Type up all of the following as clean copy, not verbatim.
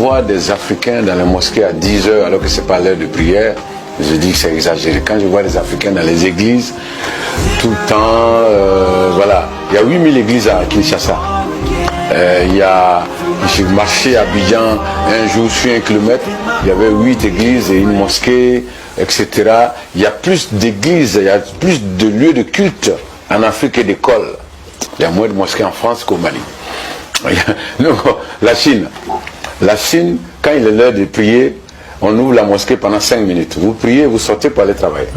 voir des Africains dans les mosquées à 10 h alors que ce n'est pas l'heure de prière, je dis que c'est exagéré. Quand je vois des Africains dans les églises, tout le temps, voilà. Il y a 8000 églises à Kinshasa. J'ai marché à Abidjan un jour sur 1 kilomètre, il y avait 8 églises et une mosquée, etc. Il y a plus d'églises, il y a plus de lieux de culte en Afrique et d'écoles. Il y a moins de mosquées en France qu'au Mali. Donc, la Chine, quand il est l'heure de prier, on ouvre la mosquée pendant 5 minutes. Vous priez, vous sortez pour aller travailler.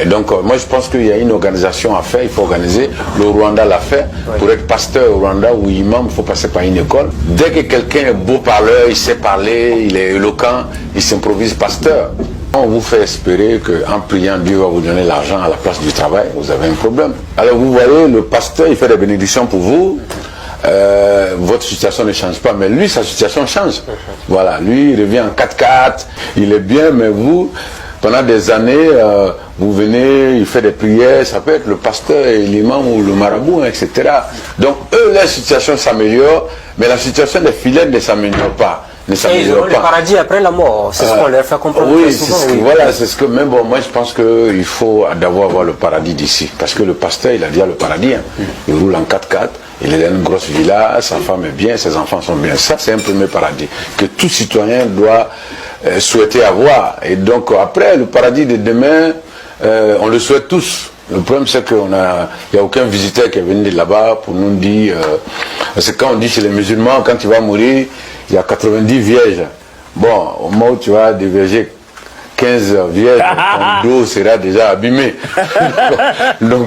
Et donc, moi je pense qu'il y a une organisation à faire, il faut organiser. Le Rwanda l'a fait. Pour être pasteur au Rwanda ou imam, il faut passer par une école. Dès que quelqu'un est beau parleur, il sait parler, il est éloquent, il s'improvise pasteur. On vous fait espérer qu'en priant, Dieu va vous donner l'argent à la place du travail. Vous avez un problème. Alors vous voyez, le pasteur, il fait des bénédictions pour vous. Votre situation ne change pas, mais lui, sa situation change. Voilà, lui, il revient en 4x4, il est bien, mais vous, pendant des années, vous venez, il fait des prières, ça peut être le pasteur, l'imam ou le marabout, etc. Donc, eux, leur situation s'améliore, mais la situation des fidèles ne s'améliore pas. Et ils auront le paradis après la mort, c'est ce qu'on leur fait comprendre. Oui, souvent, voilà, c'est ce que, même bon, moi je pense qu'il faut d'abord avoir le paradis d'ici, parce que le pasteur, il a déjà le paradis, hein. Il roule en 4x4, il est dans une grosse villa, sa femme est bien, ses enfants sont bien, ça c'est un premier paradis, que tout citoyen doit souhaiter avoir, et donc après, le paradis de demain, on le souhaite tous. Le problème c'est qu'il n'y a aucun visiteur qui est venu de là-bas pour nous dire, parce que quand on dit chez les musulmans, quand tu vas mourir, il y a 90 vierges. Bon, au moment où tu vas déverger 15 vierges, ton dos sera déjà abîmé. Donc